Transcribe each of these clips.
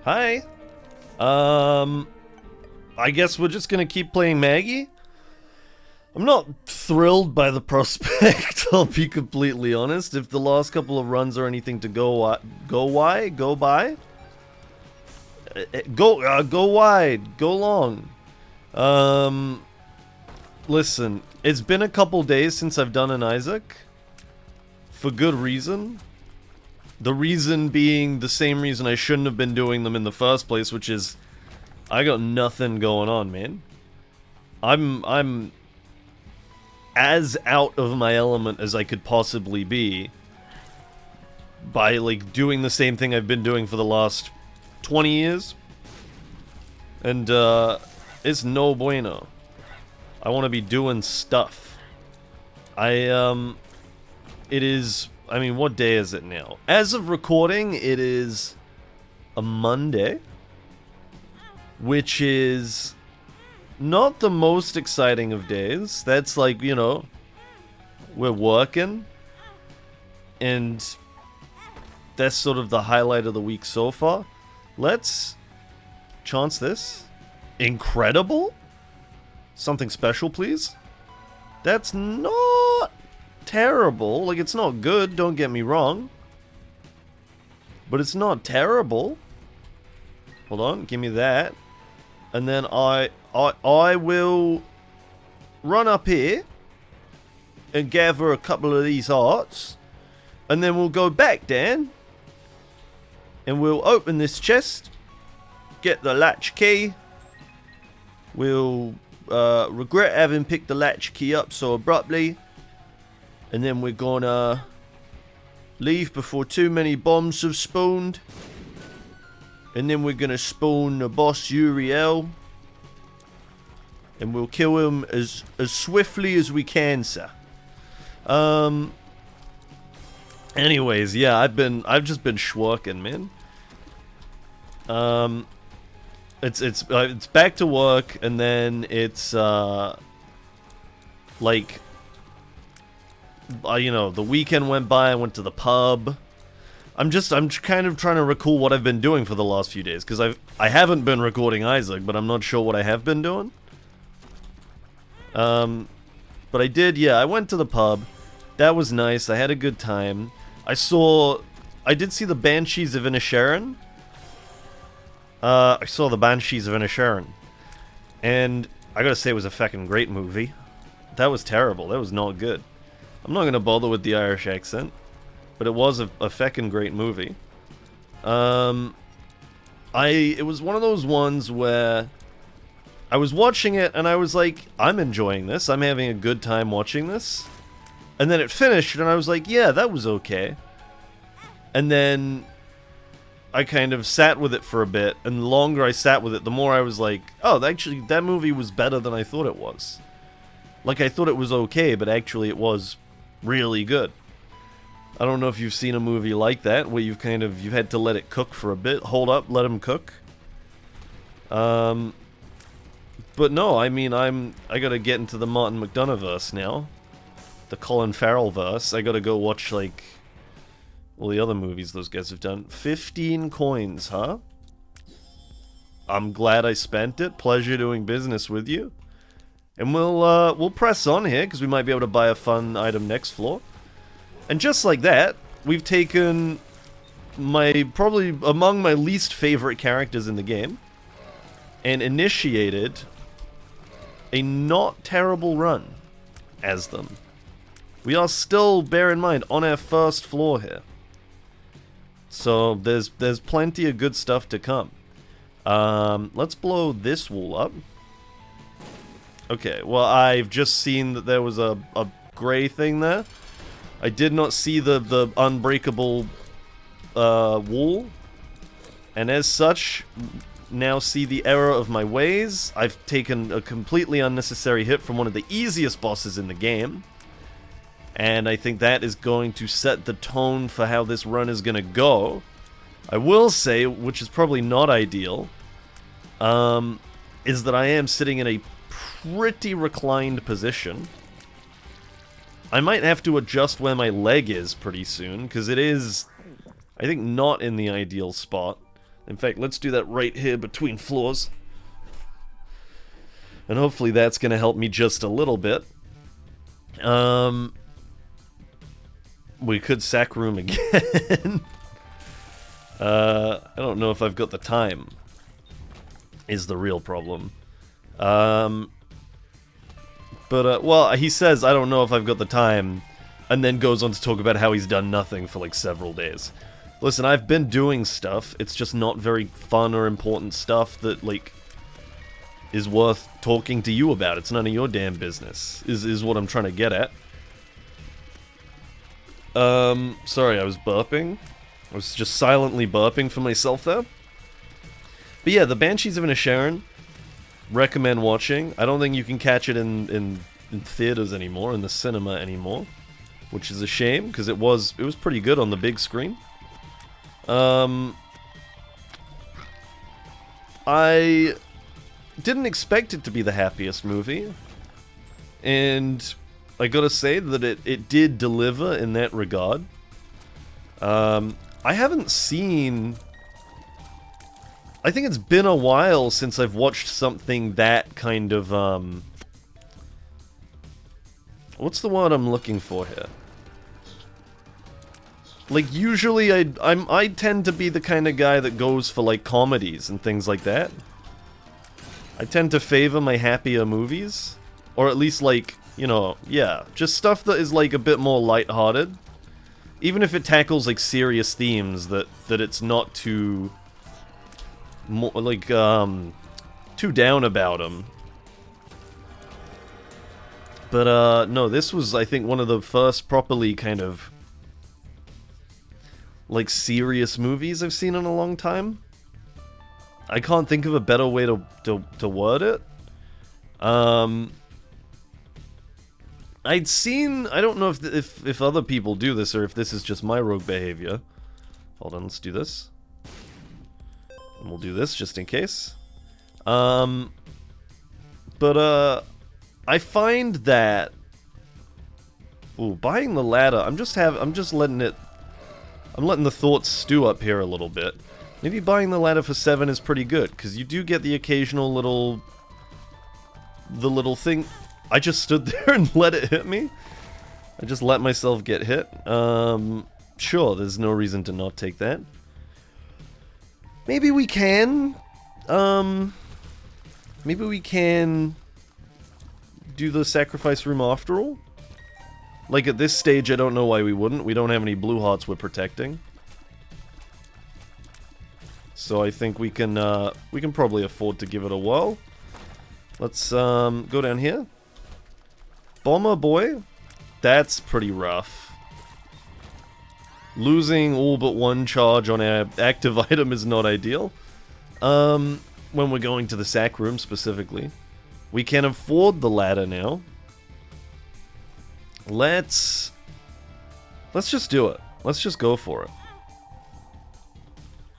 Hi. I guess we're just gonna keep playing Maggie? I'm not thrilled by the prospect, I'll be completely honest. If the last couple of runs are anything to go by? Go wide, go long. Listen, it's been a couple days since I've done an Isaac. For good reason. The reason being the same reason I shouldn't have been doing them in the first place, which is I got nothing going on, man. I'm as out of my element as I could possibly be by like doing the same thing I've been doing for the last 20 years. And it's no bueno. I want to be doing stuff. It is, I mean, what day is it now? As of recording, it is a Monday, which is not the most exciting of days. That's like, you know, we're working, and that's sort of the highlight of the week so far. Let's chance this. Incredible? Something special, please? That's not terrible. Like, it's not good, don't get me wrong. But it's not terrible. Hold on, give me that. And then I will run up here and gather a couple of these hearts. And then we'll go back down. And we'll open this chest. Get the latch key. We'll regret having picked the latch key up so abruptly. And then we're gonna leave before too many bombs have spawned. And then we're gonna spawn the boss Uriel. And we'll kill him as swiftly as we can, sir. Anyways, yeah, I've just been schworking, man. It's back to work, and then it's like, you know, the weekend went by. I went to the pub. I'm kind of trying to recall what I've been doing for the last few days, because I haven't been recording Isaac, but I'm not sure what I have been doing. But I did, yeah, I went to the pub. That was nice. I had a good time. I did see the Banshees of Inisherin. I saw the Banshees of Inisherin. And I gotta say, it was a fucking great movie. That was terrible. That was not good. I'm not gonna bother with the Irish accent. But it was a feckin' great movie. It was one of those ones where I was watching it and I was like, I'm enjoying this. I'm having a good time watching this. And then it finished and I was like, yeah, that was okay. And then I kind of sat with it for a bit, and the longer I sat with it, the more I was like, oh, actually, that movie was better than I thought it was. Like, I thought it was okay, but actually it was really good. I don't know if you've seen a movie like that, where you've had to let it cook for a bit. Hold up, let him cook. But no, I mean, I gotta get into the Martin McDonagh-verse now. The Colin Farrell-verse. I gotta go watch, like, all the other movies those guys have done. 15 coins, huh? I'm glad I spent it. Pleasure doing business with you. And we'll press on here, because we might be able to buy a fun item next floor. And just like that, we've taken probably among my least favorite characters in the game and initiated a not terrible run as them. We are still, bear in mind, on our first floor here. So there's plenty of good stuff to come. Let's blow this wall up. Okay, well, I've just seen that there was a gray thing there. I did not see the unbreakable wall. And as such, now see the error of my ways. I've taken a completely unnecessary hit from one of the easiest bosses in the game. And I think that is going to set the tone for how this run is going to go. I will say, which is probably not ideal, is that I am sitting in a pretty reclined position. I might have to adjust where my leg is pretty soon, because it is, I think, not in the ideal spot. In fact, let's do that right here between floors. And hopefully that's going to help me just a little bit. We could sack room again. I don't know if I've got the time, is the real problem. Well, he says, I don't know if I've got the time, and then goes on to talk about how he's done nothing for, like, several days. Listen, I've been doing stuff, it's just not very fun or important stuff that, like, is worth talking to you about. It's none of your damn business, is what I'm trying to get at. Sorry, I was burping. I was just silently burping for myself there. But yeah, The Banshees of Inisherin, recommend watching. I don't think you can catch it in theaters anymore, in the cinema anymore, which is a shame, because it was pretty good on the big screen. I didn't expect it to be the happiest movie, and I gotta say that it did deliver in that regard. I haven't seen... I think it's been a while since I've watched something that kind of, what's the word I'm looking for here? Like, usually I tend to be the kind of guy that goes for, like, comedies and things like that. I tend to favor my happier movies. Or at least, like, you know, yeah, just stuff that is, like, a bit more lighthearted. Even if it tackles, like, serious themes that it's not too... more, like, too down about them. But, no, this was, I think, one of the first properly kind of, like, serious movies I've seen in a long time. I can't think of a better way to word it. I'd seen, I don't know if other people do this, or if this is just my rogue behavior. Hold on, let's do this. And we'll do this, just in case. I find that... Ooh, buying the ladder, I'm letting the thoughts stew up here a little bit. Maybe buying the ladder for 7 is pretty good, because you do get the occasional little... the little thing... I just stood there and let it hit me? I just let myself get hit? Sure, there's no reason to not take that. Maybe we can... maybe we can... do the sacrifice room after all? Like, at this stage, I don't know why we wouldn't. We don't have any blue hearts we're protecting. So I think we can probably afford to give it a whirl. Let's, go down here. Bomber boy? That's pretty rough. Losing all but one charge on our active item is not ideal. When we're going to the sack room, specifically. We can afford the ladder now. Let's just do it. Let's just go for it.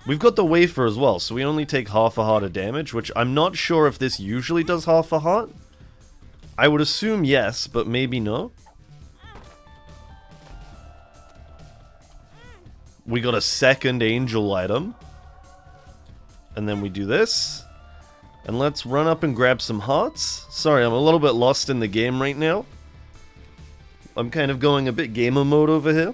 We've got the wafer as well, so we only take half a heart of damage, which I'm not sure if this usually does half a heart. I would assume yes, but maybe no. We got a second angel item. And then we do this. And let's run up and grab some hearts. Sorry, I'm a little bit lost in the game right now. I'm kind of going a bit gamer mode over here.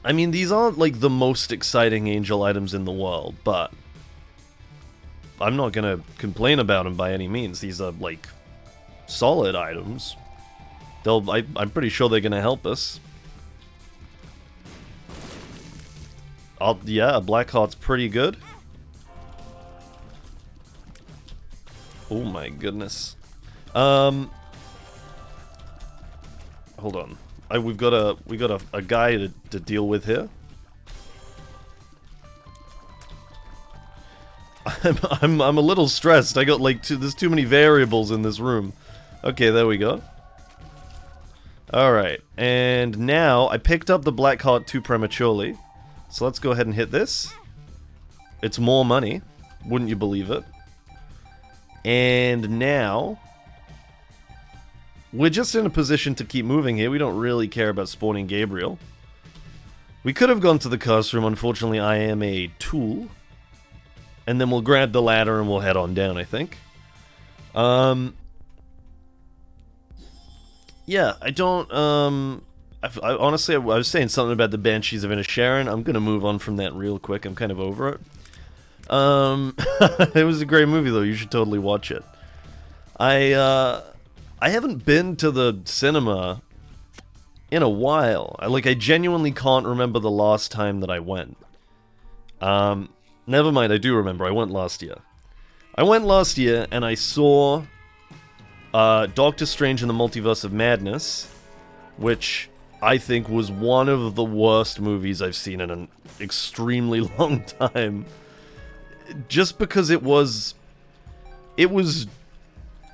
I mean, these aren't, like, the most exciting angel items in the world, but I'm not gonna complain about them by any means. These are, like, solid items. I'm pretty sure they're gonna help us. Yeah, a black heart's pretty good. Oh my goodness. Hold on. We got a guy to deal with here. I'm a little stressed. I got like there's too many variables in this room. Okay, there we go. Alright, and now I picked up the black heart too prematurely. So let's go ahead and hit this. It's more money. Wouldn't you believe it? And now we're just in a position to keep moving here. We don't really care about spawning Gabriel. We could have gone to the cast room. Unfortunately, I am a tool. And then we'll grab the ladder and we'll head on down, I think. Yeah, I don't, honestly, I was saying something about the Banshees of Inisherin. I'm gonna move on from that real quick. I'm kind of over it. It was a great movie, though. You should totally watch it. I haven't been to the cinema in a while. I genuinely can't remember the last time that I went. Never mind, I do remember. I went last year. I went last year, and I saw Doctor Strange in the Multiverse of Madness, which I think was one of the worst movies I've seen in an extremely long time. Just because it was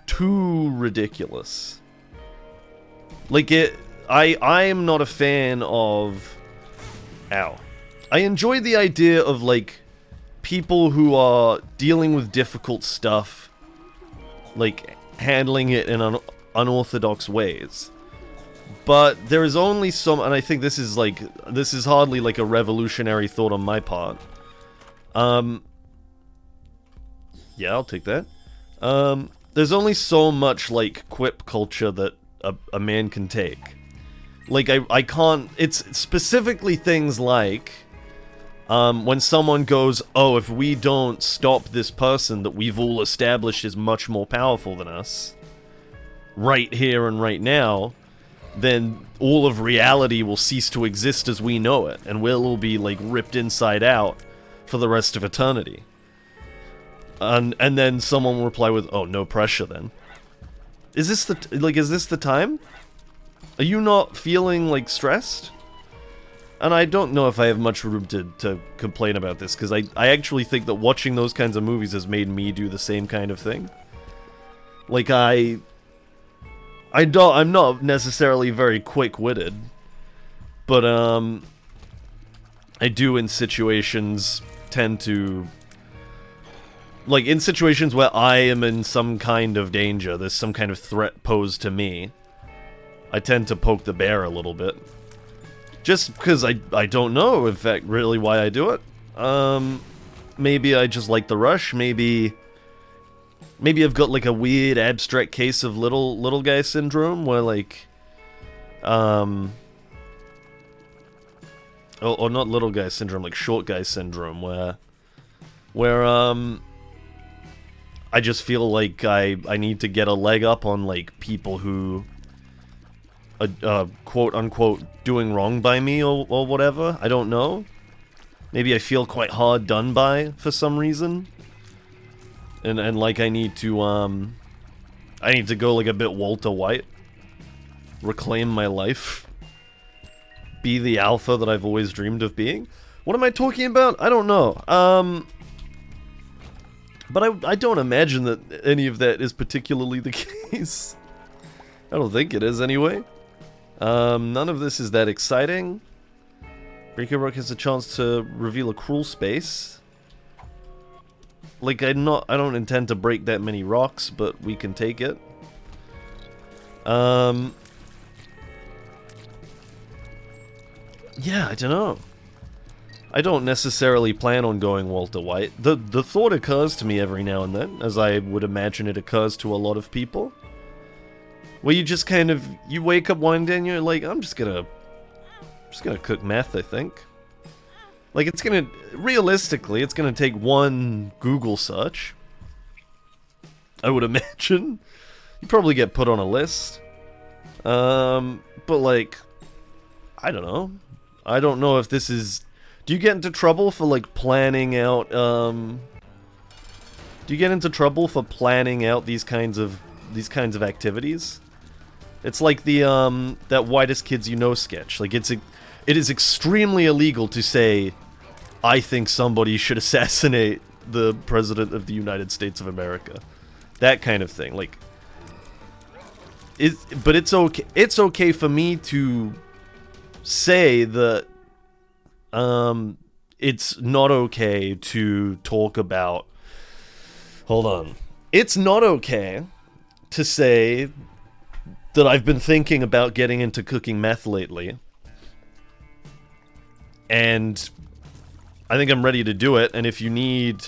too ridiculous. I am not a fan of... Ow. I enjoy the idea of, people who are dealing with difficult stuff, handling it in unorthodox ways. But there is only some... And I think this is hardly, a revolutionary thought on my part. Yeah, I'll take that. There's only so much, quip culture that a man can take. I can't... It's specifically things like... when someone goes, oh, if we don't stop this person that we've all established is much more powerful than us, right here and right now, then all of reality will cease to exist as we know it, and we'll all be, ripped inside out for the rest of eternity. And then someone will reply with, oh, no pressure then. Is this the time? Are you not feeling, stressed? And I don't know if I have much room to complain about this, because I actually think that watching those kinds of movies has made me do the same kind of thing. I'm not necessarily very quick-witted, but, I do in situations tend to... in situations where I am in some kind of danger, there's some kind of threat posed to me, I tend to poke the bear a little bit. Just because I don't know, in fact, really why I do it. Maybe I just like the rush, maybe I've got, a weird abstract case of little guy syndrome, where, or not little guy syndrome, short guy syndrome, where, I just feel like I need to get a leg up on, people who... quote-unquote doing wrong by me or whatever. I don't know. Maybe I feel quite hard done by for some reason. And I need to go a bit Walter White. Reclaim my life. Be the alpha that I've always dreamed of being. What am I talking about? I don't know. But I don't imagine that any of that is particularly the case. I don't think it is anyway. None of this is that exciting. Rico Rock has a chance to reveal a cruel space. I don't intend to break that many rocks, but we can take it. Yeah, I don't know. I don't necessarily plan on going Walter White. The thought occurs to me every now and then, as I would imagine it occurs to a lot of people. Where you just you wake up one day and you're like, I'm just gonna cook meth, I think. Realistically, it's gonna take one Google search. I would imagine. You probably get put on a list. But I don't know. I don't know if this is... Do you get into trouble for, planning out, Do you get into trouble for planning out these kinds of activities? It's like the, that Whitest Kids You Know sketch. It is extremely illegal to say, I think somebody should assassinate the President of the United States of America. That kind of thing. But it's okay. It's okay for me to say that, it's not okay to talk about... Hold on. It's not okay to say that I've been thinking about getting into cooking meth lately. And I think I'm ready to do it, and if you need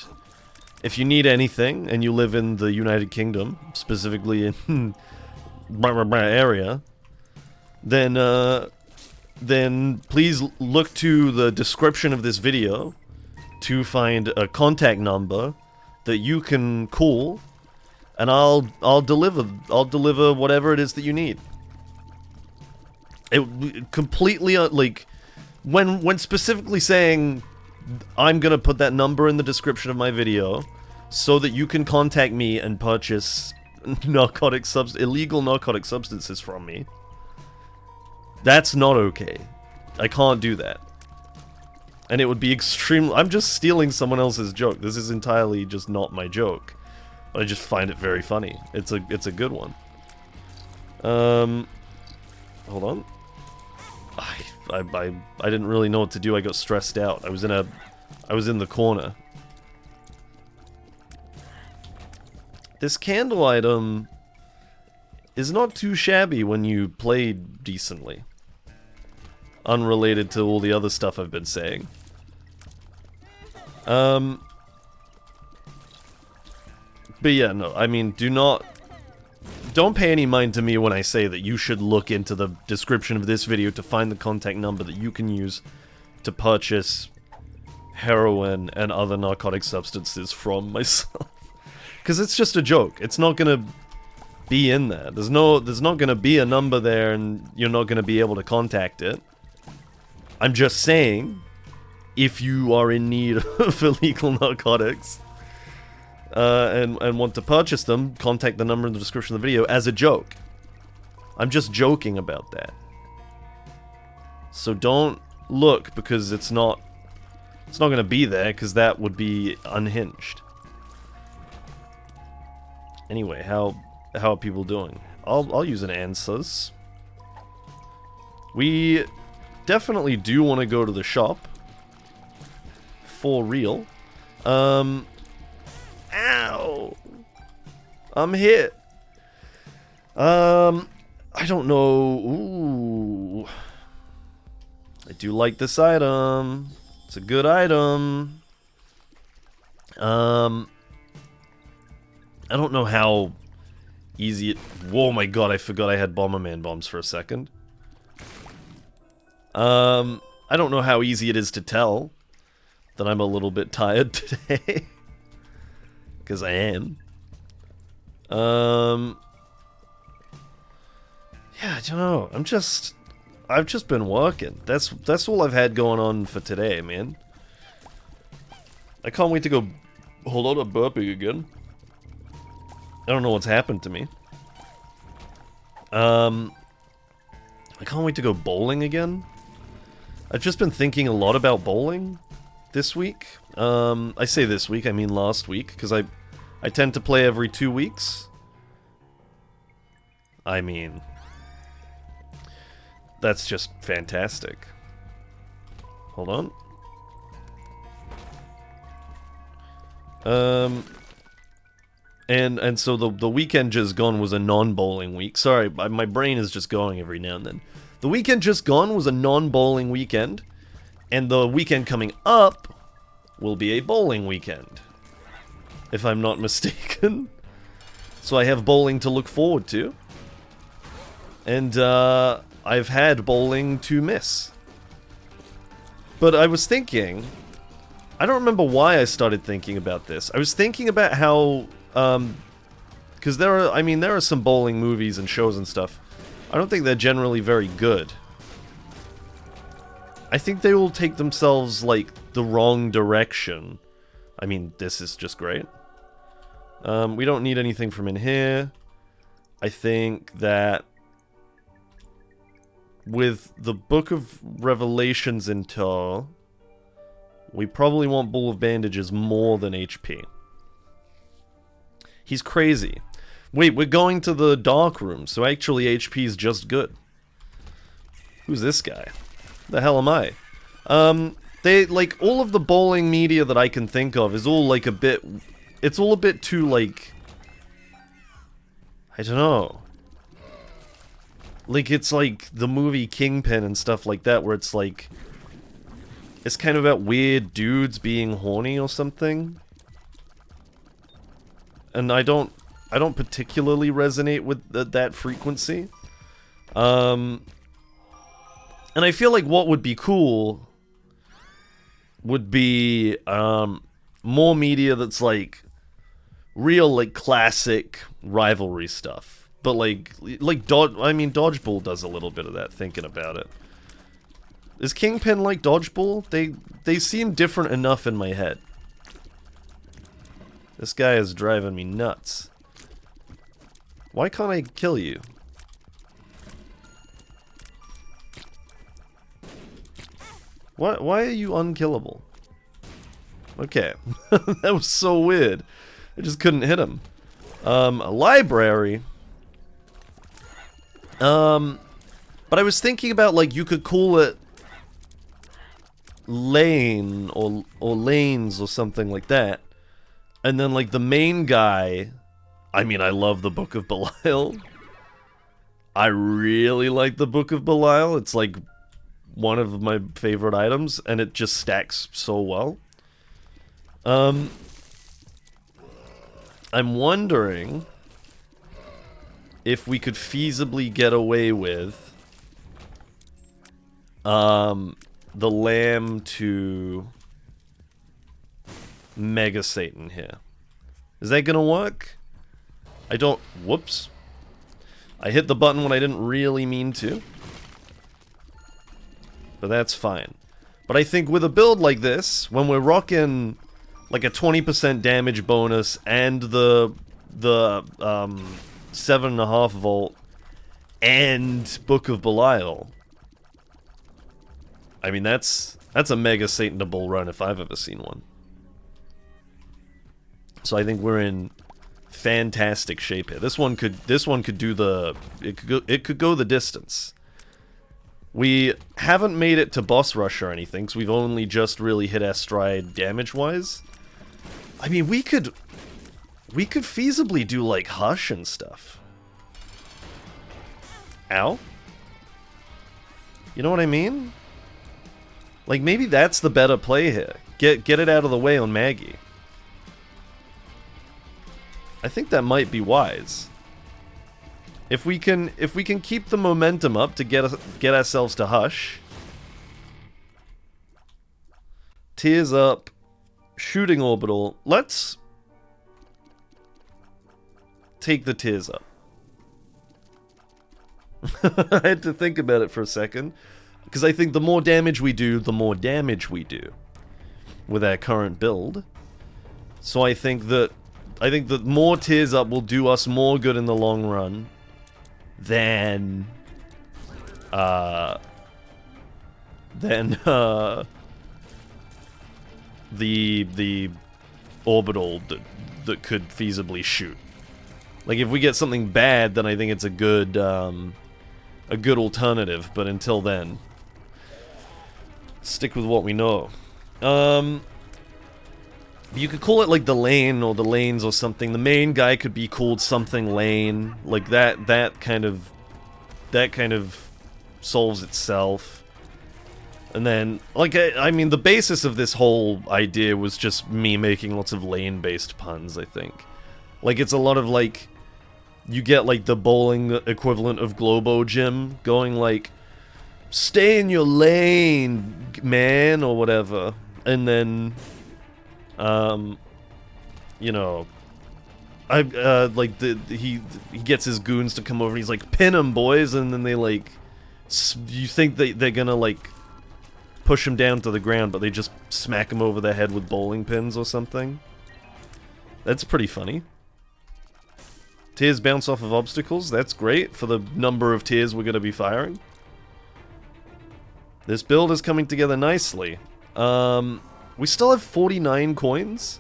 anything, and you live in the United Kingdom, specifically in area, then please look to the description of this video to find a contact number that you can call, and I'll deliver whatever it is that you need. It completely like when specifically saying I'm gonna put that number in the description of my video so that you can contact me and purchase illegal narcotic substances from me. That's not okay. I can't do that. And it would be extremely... I'm just stealing someone else's joke. This is entirely just not my joke. But I just find it very funny. It's a good one. Hold on. I didn't really know what to do. I got stressed out. I was in the corner. This candle item is not too shabby when you play decently. Unrelated to all the other stuff I've been saying. But yeah, no, I mean, don't pay any mind to me when I say that you should look into the description of this video to find the contact number that you can use to purchase heroin and other narcotic substances from myself. Because it's just a joke. It's not gonna be in there. There's not gonna be a number there and you're not gonna be able to contact it. I'm just saying, if you are in need of illegal narcotics, and want to purchase them, contact the number in the description of the video as a joke. I'm just joking about that. So don't look, because it's not gonna be there, because that would be unhinged. Anyway, how are people doing? I'll use an answers. We definitely do want to go to the shop. For real. Ow! I'm hit. I don't know. Ooh. I do like this item. It's a good item. I don't know how easy it... Whoa, my god, I forgot I had Bomberman bombs for a second. I don't know how easy it is to tell that I'm a little bit tired today. Because I am. Yeah, I don't know. I've just been working. That's all I've had going on for today, man. I can't wait to go... Hold on, I'm burping again. I don't know what's happened to me. I can't wait to go bowling again. I've just been thinking a lot about bowling this week. I say this week, I mean last week, because I tend to play every 2 weeks. I mean, that's just fantastic. Hold on. And so the weekend just gone was a non-bowling week. Sorry, my brain is just going every now and then. The weekend just gone was a non-bowling weekend, and the weekend coming up will be a bowling weekend, if I'm not mistaken. So I have bowling to look forward to, and I've had bowling to miss. But I was thinking, I don't remember why I started thinking about this. I was thinking about how, because there are some bowling movies and shows and stuff. I don't think they're generally very good. I think they will take themselves, like, the wrong direction. I mean, this is just great. We don't need anything from in here. I think that with the Book of Revelations in tow, we probably want Bull of Bandages more than HP. He's crazy. Wait, we're going to the dark room, so actually HP is just good. Who's this guy? The hell am I? They, like, all of the bowling media that I can think of is all, like, a bit... It's all a bit too, like... I don't know. Like, it's like the movie Kingpin and stuff like that, where it's like... It's kind of about weird dudes being horny or something. And I don't particularly resonate with that frequency. And I feel like what would be cool would be more media that's like real, like, classic rivalry stuff. But like Dodgeball does a little bit of that, thinking about it. Is Kingpin like Dodgeball? They seem different enough in my head. This guy is driving me nuts. Why can't I kill you? Why are you unkillable? Okay. That was so weird. I just couldn't hit him. A library. But I was thinking about, like, you could call it Lane or Lanes or something like that. And then, like, the main guy... I mean, I love the Book of Belial. I really like the Book of Belial. It's, like, one of my favorite items, and it just stacks so well. I'm wondering if we could feasibly get away with the Lamb to Mega Satan here. Is that gonna work? I don't... Whoops. I hit the button when I didn't really mean to. But that's fine. But I think with a build like this, when we're rocking like a 20% damage bonus and the 7.5 volt and Book of Belial, I mean that's a Mega Satanable run if I've ever seen one. So I think we're in fantastic shape here. This one could do the it could go the distance. We haven't made it to boss rush or anything, because we've only just really hit our stride damage-wise. I mean, we could feasibly do, like, Hush and stuff. Ow? You know what I mean? Like, maybe that's the better play here. Get it out of the way on Maggie. I think that might be wise. If we can keep the momentum up to get ourselves to Hush. Tears up. Shooting Orbital. Let's take the Tears up. I had to think about it for a second. Because I think the more damage we do, the more damage we do. With our current build. So I think that more Tears up will do us more good in the long run than the orbital that could feasibly shoot. Like, if we get something bad, then I think it's a good alternative. But until then, stick with what we know. You could call it like the Lane or the Lanes or something. The main guy could be called something Lane, like that kind of solves itself. And then, like, I mean, the basis of this whole idea was just me making lots of lane-based puns, I think. Like, it's a lot of, like, you get, like, the bowling equivalent of Globo Gym going, like, stay in your lane, man, or whatever. And then, you know, like, he gets his goons to come over and he's like, pin him, boys, and then they, like, you think they're gonna, like, push him down to the ground, but they just smack him over the head with bowling pins or something. That's pretty funny. Tears bounce off of obstacles, that's great for the number of tears we're gonna be firing. This build is coming together nicely. We still have 49 coins,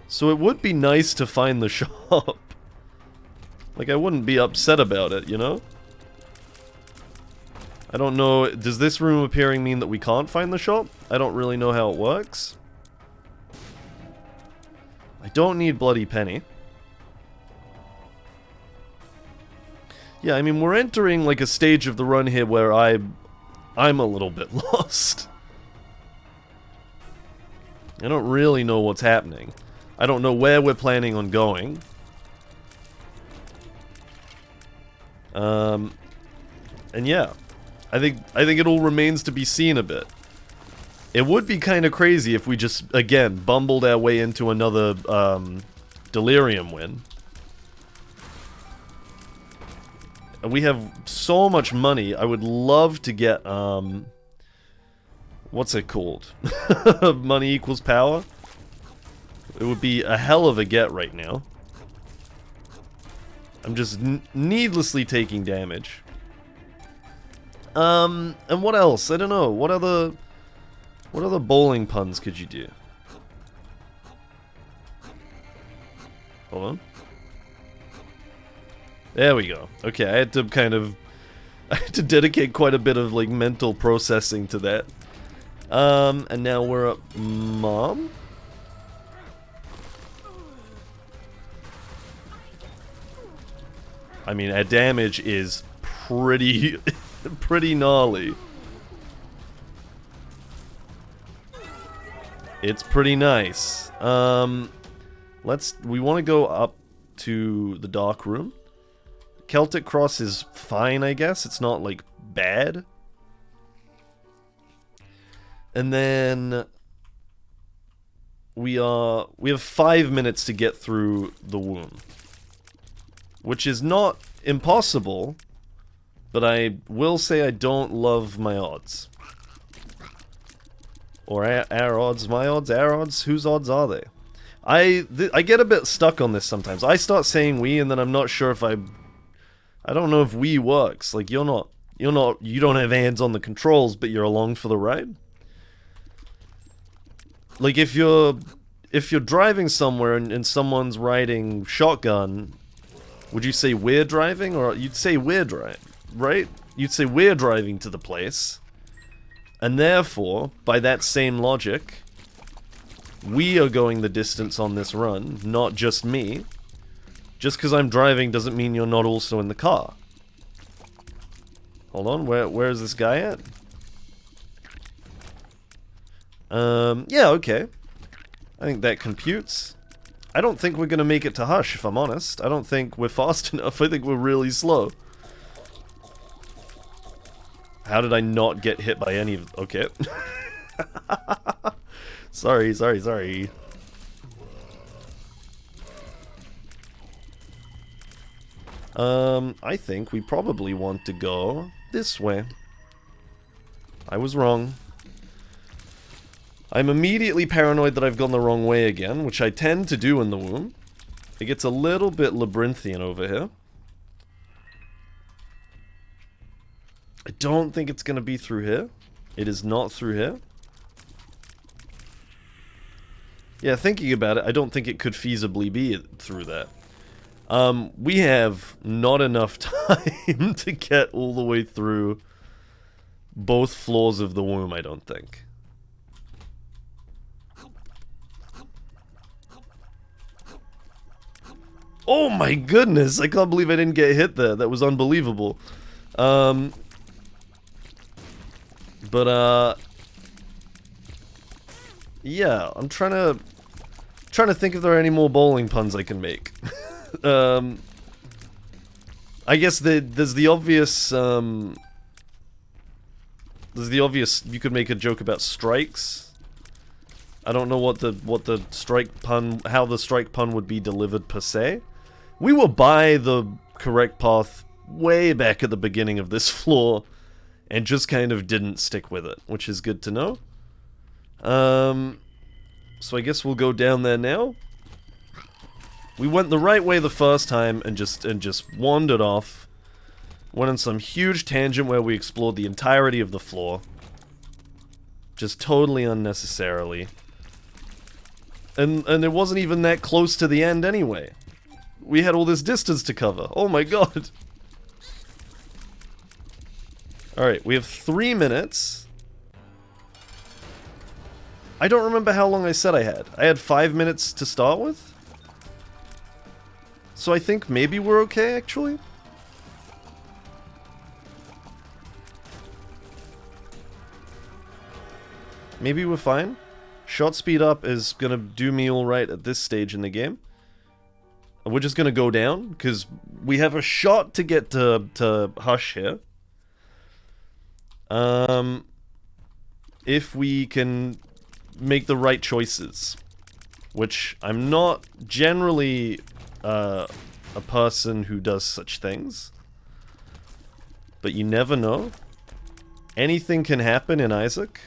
so it would be nice to find the shop. Like, I wouldn't be upset about it, you know? I don't know, does this room appearing mean that we can't find the shop? I don't really know how it works. I don't need Bloody Penny. Yeah, I mean, we're entering, like, a stage of the run here where I'm a little bit lost. I don't really know what's happening. I don't know where we're planning on going. And yeah, I think it all remains to be seen a bit. It would be kind of crazy if we just, again, bumbled our way into another, Delirium win. We have so much money, I would love to get, what's it called? Money equals power? It would be a hell of a get right now. I'm just needlessly taking damage. And what else? I don't know. What other bowling puns could you do? Hold on. There we go. Okay, I had to I had to dedicate quite a bit of, like, mental processing to that. And now we're up Mom? I mean, our damage is pretty gnarly. It's pretty nice. We want to go up to the dark room. Celtic Cross is fine, I guess. It's not, like, bad. And then we have 5 minutes to get through the womb, which is not impossible, but I will say I don't love my odds. Or our odds, my odds, our odds, whose odds are they? I get a bit stuck on this sometimes. I start saying we, and then I'm not sure if I don't know if we works. Like, you don't have hands on the controls, but you're along for the ride. Like, if you're driving somewhere and someone's riding shotgun, would you say we're driving? Or you'd say we're driving, right? You'd say we're driving to the place. And therefore, by that same logic, we are going the distance on this run, not just me. Just because I'm driving doesn't mean you're not also in the car. Hold on, where is this guy at? Yeah, okay. I think that computes. I don't think we're gonna make it to Hush, if I'm honest. I don't think we're fast enough. I think we're really slow. How did I not get hit by any of... Okay. Sorry. I think we probably want to go this way. I was wrong. I'm immediately paranoid that I've gone the wrong way again, which I tend to do in the womb. It gets a little bit labyrinthian over here. I don't think it's going to be through here. It is not through here. Yeah, thinking about it, I don't think it could feasibly be through that. We have not enough time to get all the way through both floors of the womb, I don't think. Oh my goodness, I can't believe I didn't get hit there. That was unbelievable. Yeah, I'm trying to think if there are any more bowling puns I can make. I guess there's the obvious, you could make a joke about strikes. I don't know what the strike pun, how the strike pun would be delivered per se. We were by the correct path way back at the beginning of this floor, and just kind of didn't stick with it, which is good to know. So I guess we'll go down there now. We went the right way the first time and just wandered off. Went on some huge tangent where we explored the entirety of the floor. Just totally unnecessarily. And it wasn't even that close to the end anyway. We had all this distance to cover. Oh my god. Alright, we have 3 minutes. I don't remember how long I said I had. I had 5 minutes to start with? So I think maybe we're okay, actually? Maybe we're fine? Shot speed up is gonna do me alright at this stage in the game. We're just gonna go down, because we have a shot to get to Hush here. If we can make the right choices. Which, I'm not generally a person who does such things. But you never know. Anything can happen in Isaac.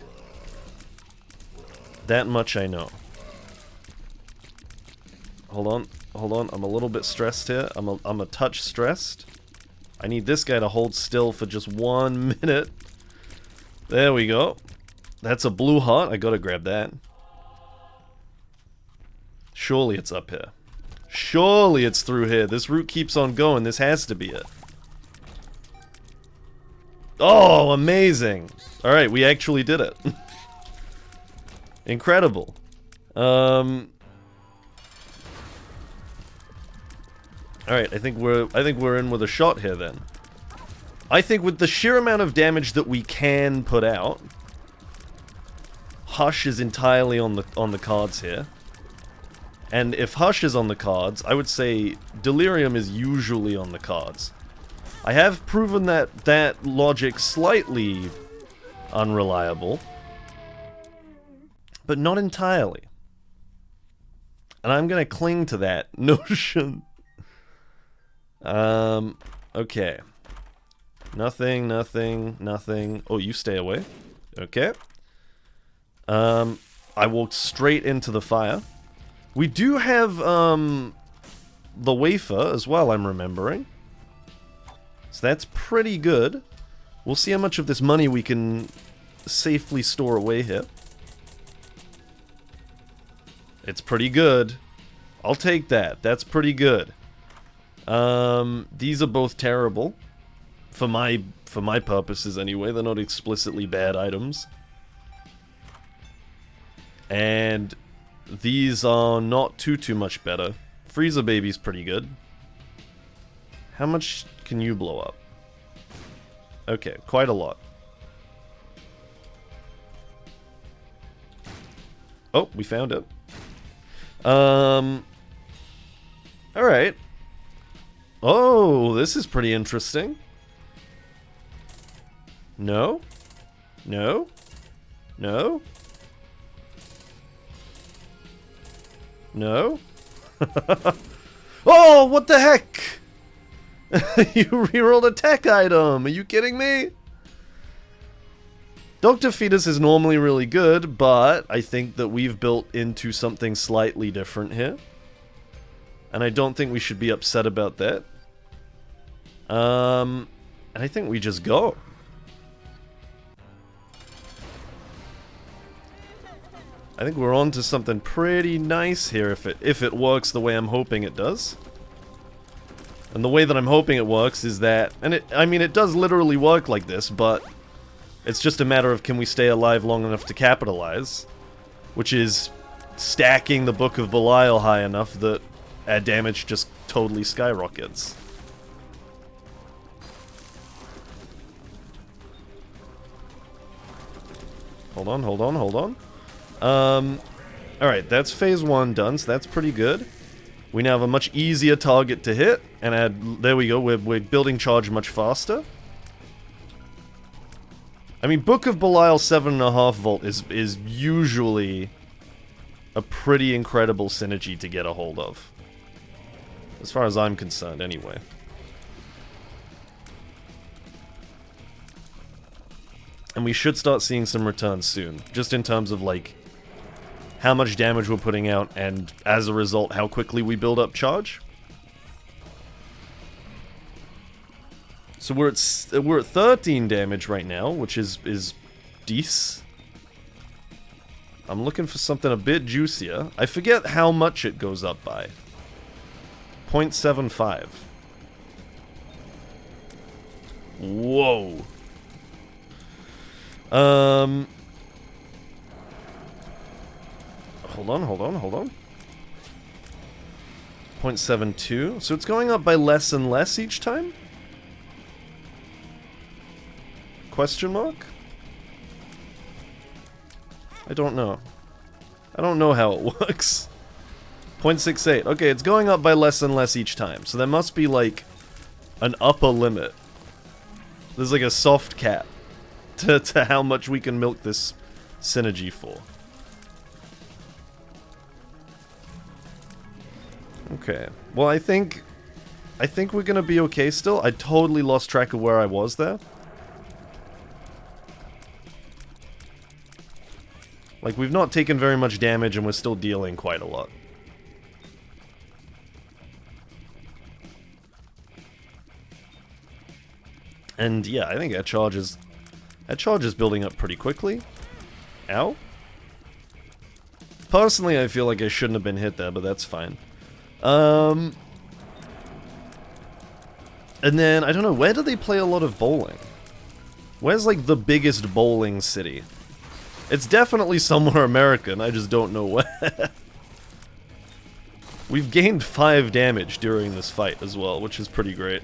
That much I know. Hold on, I'm a little bit stressed here. I'm a touch stressed. I need this guy to hold still for just 1 minute. There we go. That's a blue heart, I gotta grab that. Surely it's up here. Surely it's through here. This route keeps on going, this has to be it. Oh, amazing! Alright, we actually did it. Incredible. Alright, I think we're in with a shot here then. I think with the sheer amount of damage that we can put out, Hush is entirely on the cards here. And if Hush is on the cards, I would say Delirium is usually on the cards. I have proven that logic slightly unreliable, but not entirely. And I'm gonna cling to that notion. Okay. Nothing, nothing, nothing. Oh, you stay away. Okay. I walked straight into the fire. We do have, the wafer as well, I'm remembering. So that's pretty good. We'll see how much of this money we can safely store away here. It's pretty good. I'll take that. That's pretty good. These are both terrible. For my purposes anyway. They're not explicitly bad items. And these are not too much better. Freezer Baby's pretty good. How much can you blow up? Okay, quite a lot. Oh, we found it. Alright. Oh, this is pretty interesting. No? No? No? No? Oh, what the heck? You rerolled a tech item. Are you kidding me? Dr. Fetus is normally really good, but I think that we've built into something slightly different here. And I don't think we should be upset about that. And I think we just go. I think we're on to something pretty nice here if it works the way I'm hoping it does. And the way that I'm hoping it works is that, and I mean it does literally work like this, but it's just a matter of can we stay alive long enough to capitalize, which is stacking the Book of Belial high enough that our damage just totally skyrockets. Hold on, hold on, hold on. Alright, that's phase 1 done, so that's pretty good. We now have a much easier target to hit, and there we go, we're building charge much faster. I mean, Book of Belial 7.5 volt is usually a pretty incredible synergy to get a hold of. As far as I'm concerned, anyway. And we should start seeing some returns soon, just in terms of, like, how much damage we're putting out, and as a result, how quickly we build up charge. So we're at 13 damage right now, which is decent. I'm looking for something a bit juicier. I forget how much it goes up by. 0.75. Whoa. Hold on, hold on, hold on. 0.72. So it's going up by less and less each time? Question mark? I don't know. I don't know how it works. 0.68. Okay, it's going up by less and less each time. So there must be, like, an upper limit. There's, like, a soft cap to how much we can milk this synergy for. Okay. Well, I think we're gonna be okay still. I totally lost track of where I was there. Like, we've not taken very much damage and we're still dealing quite a lot. And yeah, I think that charge is building up pretty quickly. Ow. Personally, I feel like I shouldn't have been hit there, but that's fine. And then, I don't know, where do they play a lot of bowling? Where's, like, the biggest bowling city? It's definitely somewhere American, I just don't know where. We've gained 5 damage during this fight as well, which is pretty great.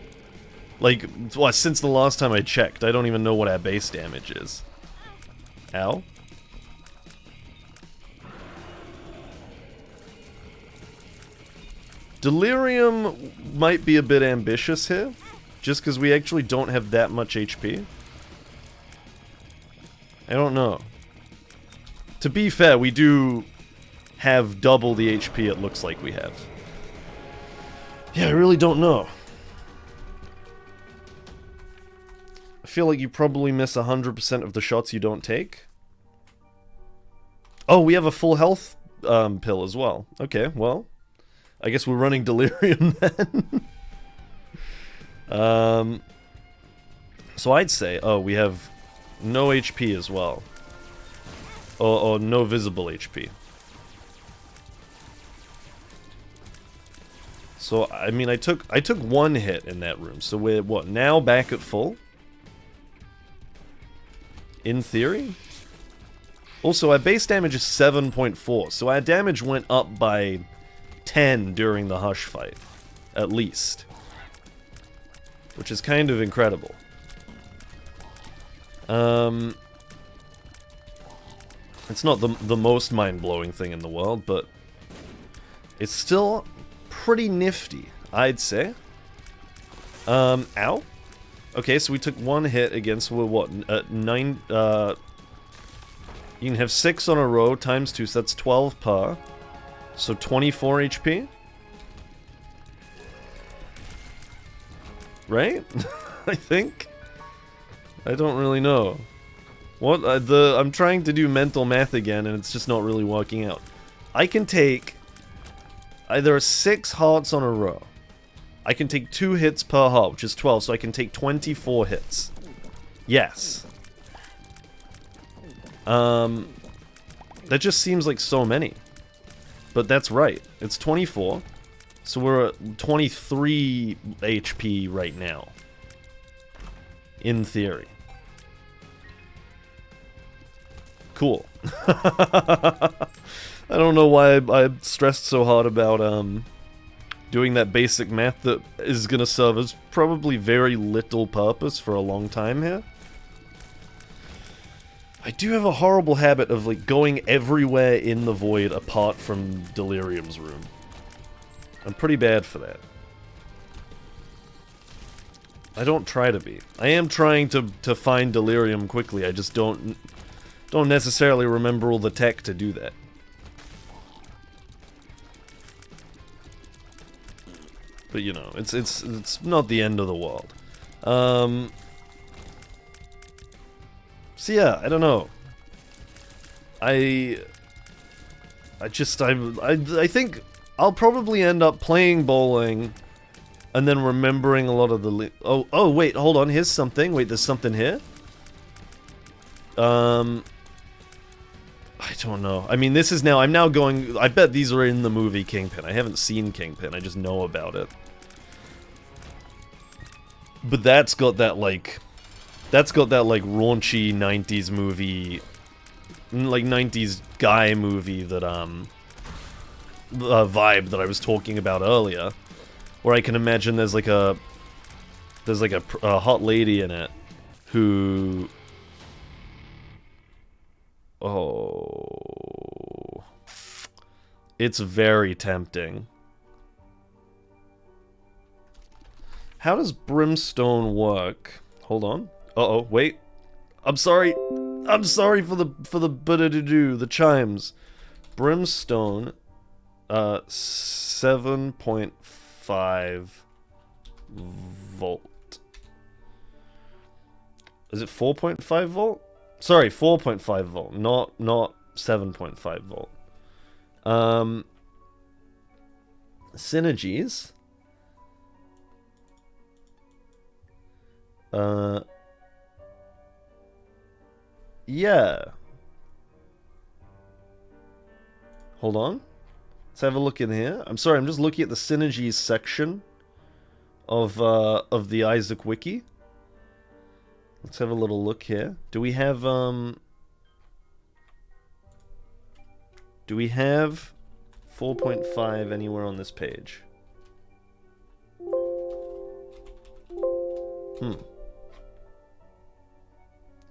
Like, well, since the last time I checked, I don't even know what our base damage is. Ow. Delirium might be a bit ambitious here, just because we actually don't have that much HP. I don't know. To be fair, we do have double the HP it looks like we have. Yeah, I really don't know. I feel like you probably miss 100% of the shots you don't take. Oh, we have a full health pill as well. Okay, well, I guess we're running Delirium then. So I'd say, oh, we have no HP as well. Or no visible HP. So, I mean, I took 1 hit in that room. So we're, what, now back at full? In theory? Also, our base damage is 7.4, so our damage went up by 10 during the Hush fight. At least. Which is kind of incredible. It's not the most mind-blowing thing in the world, but it's still pretty nifty, I'd say. Ow. Okay, so we took 1 hit against, what, 9, you can have 6 on a row, times 2, so that's 12 per. So 24 HP? Right? I think? I don't really know. What? I'm trying to do mental math again, and it's just not really working out. I can take... there are 6 hearts on a row. I can take 2 hits per heart, which is 12, so I can take 24 hits. Yes. That just seems like so many. But that's right. It's 24. So we're at 23 HP right now. In theory. Cool. I don't know why I stressed so hard about doing that basic math that is gonna serve as probably very little purpose for a long time here. I do have a horrible habit of like going everywhere in the void apart from Delirium's room. I'm pretty bad for that. I don't try to be. I am trying to find Delirium quickly, I just don't necessarily remember all the tech to do that. But you know, it's not the end of the world. So yeah, I don't know. I think I'll probably end up playing bowling and then remembering a lot of the oh wait, hold on, here's something. Wait, there's something here? I don't know. I mean, this is now... I'm now going... I bet these are in the movie Kingpin. I haven't seen Kingpin. I just know about it. But that's got that, like... That's got that, like, raunchy 90s movie... Like, 90s guy movie that, vibe that I was talking about earlier. Where I can imagine there's, like, a... There's, like, a hot lady in it. Who... Oh... It's very tempting. How does Brimstone work? Hold on. Uh-oh, wait. I'm sorry. I'm sorry for the the chimes. Brimstone 7.5 volt. Is it 4.5 volt? Sorry, 4.5 volt, not 7.5 volt. Synergies. Yeah. Hold on. Let's have a look in here. I'm sorry, I'm just looking at the synergies section of the Isaac wiki. Let's have a little look here. Do we have 4.5 anywhere on this page?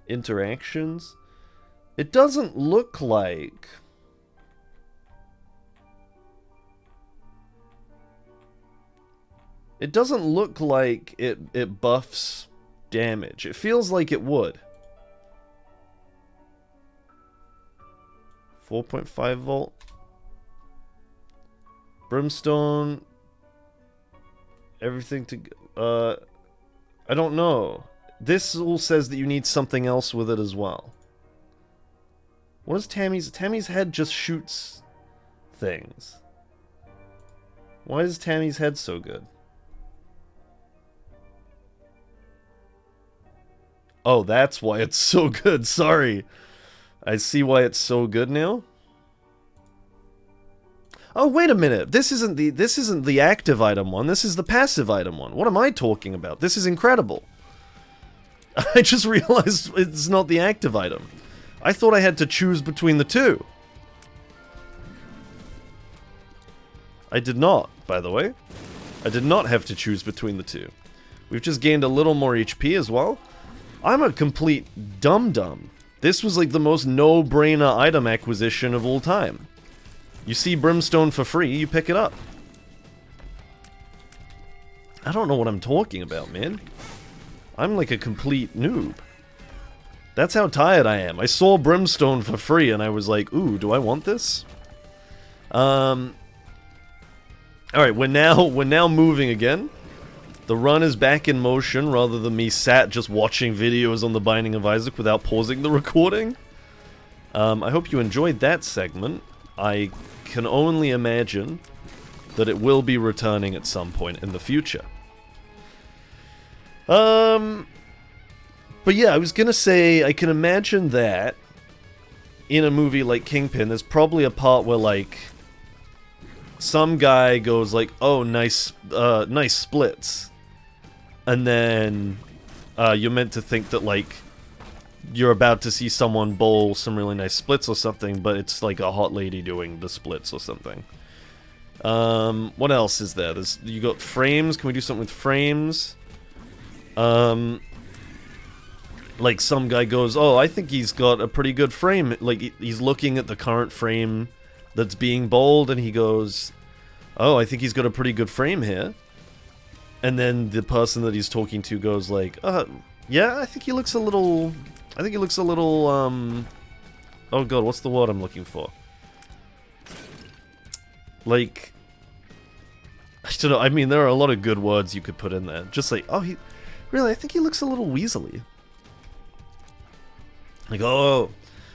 Interactions? It doesn't look like... It doesn't look like it buffs damage. It feels like it would. 4.5 volt. Brimstone. Everything to... I don't know. This all says that you need something else with it as well. What is Tammy's... Tammy's head just shoots things. Why is Tammy's head so good? Oh, that's why it's so good. Sorry. I see why it's so good now. Oh, wait a minute. This isn't the active item one. This is the passive item one. What am I talking about? This is incredible. I just realized it's not the active item. I thought I had to choose between the two. I did not, by the way. I did not have to choose between the two. We've just gained a little more HP as well. I'm a complete dum-dum. This was like the most no-brainer item acquisition of all time. You see Brimstone for free, you pick it up. I don't know what I'm talking about, man. I'm like a complete noob. That's how tired I am. I saw Brimstone for free and I was like, ooh, do I want this? Alright, we're now moving again. The run is back in motion rather than me sat just watching videos on the Binding of Isaac without pausing the recording. I hope you enjoyed that segment. I can only imagine that it will be returning at some point in the future. But yeah, I was gonna say, I can imagine that in a movie like Kingpin, there's probably a part where, like, some guy goes like, oh, nice splits. And then, you're meant to think that, like, you're about to see someone bowl some really nice splits or something, but it's like a hot lady doing the splits or something. What else is there? You got frames. Can we do something with frames? Like some guy goes, oh, I think he's got a pretty good frame. Like, he's looking at the current frame that's being bowled, and he goes, oh, I think he's got a pretty good frame here. And then the person that he's talking to goes like, yeah, I think he looks a little... oh god, what's the word I'm looking for? Like... I don't know, I mean, there are a lot of good words you could put in there. Just like, oh, really, I think he looks a little weaselly. Like, oh,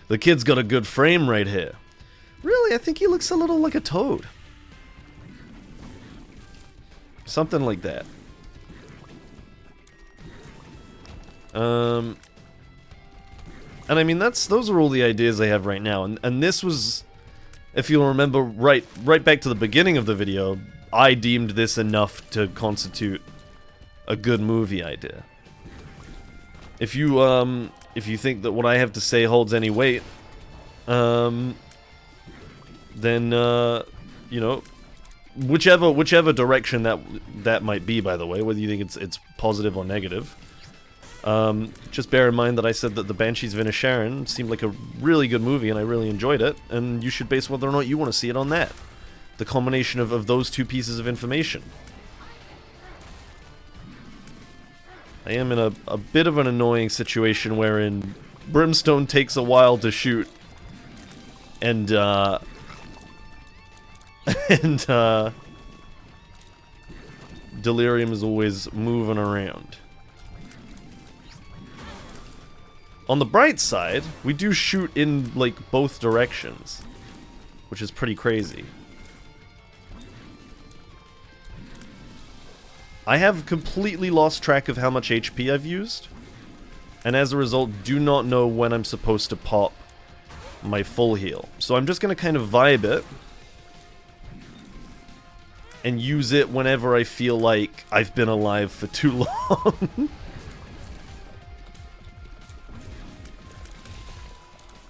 the kid's got a good frame right here. Really, I think he looks a little like a toad. Something like that. And I mean, those are all the ideas I have right now. And this was, if you'll remember, right back to the beginning of the video, I deemed this enough to constitute a good movie idea. If you think that what I have to say holds any weight, then, you know, whichever direction that might be, by the way, whether you think it's positive or negative, just bear in mind that I said that The Banshees of Inisherin seemed like a really good movie and I really enjoyed it, and you should base whether or not you want to see it on that. the combination of those two pieces of information. I am in a bit of an annoying situation wherein Brimstone takes a while to shoot, and Delirium is always moving around. On the bright side, we do shoot in, like, both directions, which is pretty crazy. I have completely lost track of how much HP I've used, and as a result, do not know when I'm supposed to pop my full heal. So I'm just going to kind of vibe it, and use it whenever I feel like I've been alive for too long.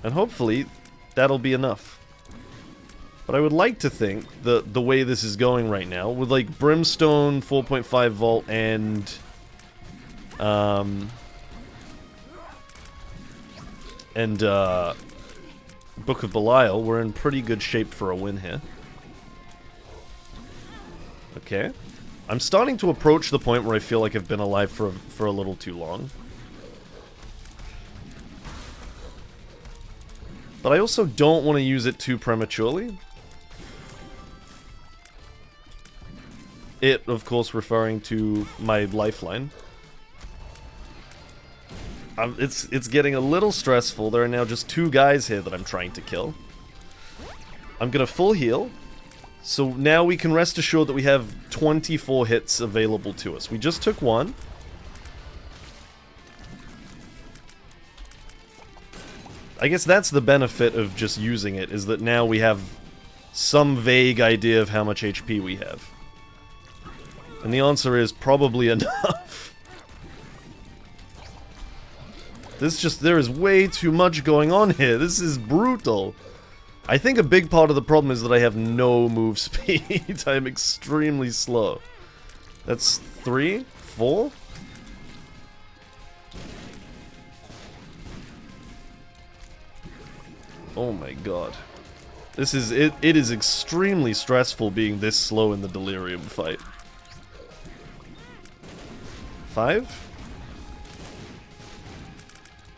And hopefully, that'll be enough. But I would like to think that the way this is going right now, with like Brimstone, 4.5 volt, and Book of Belial, we're in pretty good shape for a win here. Okay. I'm starting to approach the point where I feel like I've been alive for a little too long. But I also don't want to use it too prematurely. It, of course, referring to my lifeline. It's getting a little stressful. There are now just 2 guys here that I'm trying to kill. I'm gonna full heal. So now we can rest assured that we have 24 hits available to us. We just took 1. I guess that's the benefit of just using it, is that now we have some vague idea of how much HP we have. And the answer is probably enough. There is way too much going on here. This is brutal. I think a big part of the problem is that I have no move speed. I am extremely slow. That's 3? 4? Oh my god. This is it is extremely stressful being this slow in the Delirium fight. 5?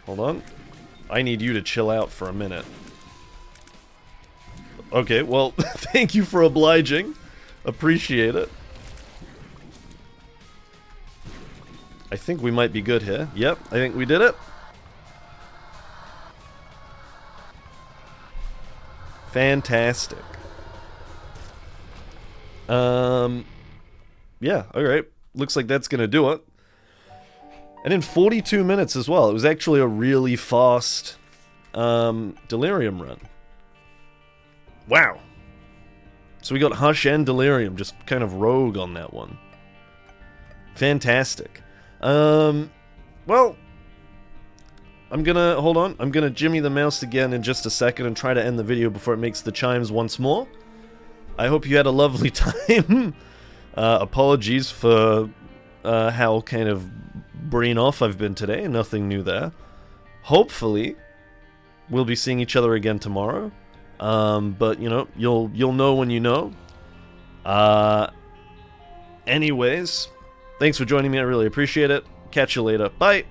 Hold on. I need you to chill out for a minute. Okay, well, thank you for obliging. Appreciate it. I think we might be good here. Yep, I think we did it. Fantastic. Yeah, alright. Looks like that's gonna do it. And in 42 minutes as well. It was actually a really fast Delirium run. Wow. So we got Hush and Delirium, just kind of rogue on that one. Fantastic. Well, I'm gonna, hold on, I'm gonna jimmy the mouse again in just a second and try to end the video before it makes the chimes once more. I hope you had a lovely time. Apologies for how kind of brain off I've been today, nothing new there. Hopefully, we'll be seeing each other again tomorrow. But, you know, you'll know when you know. Anyways, thanks for joining me, I really appreciate it. Catch you later, bye!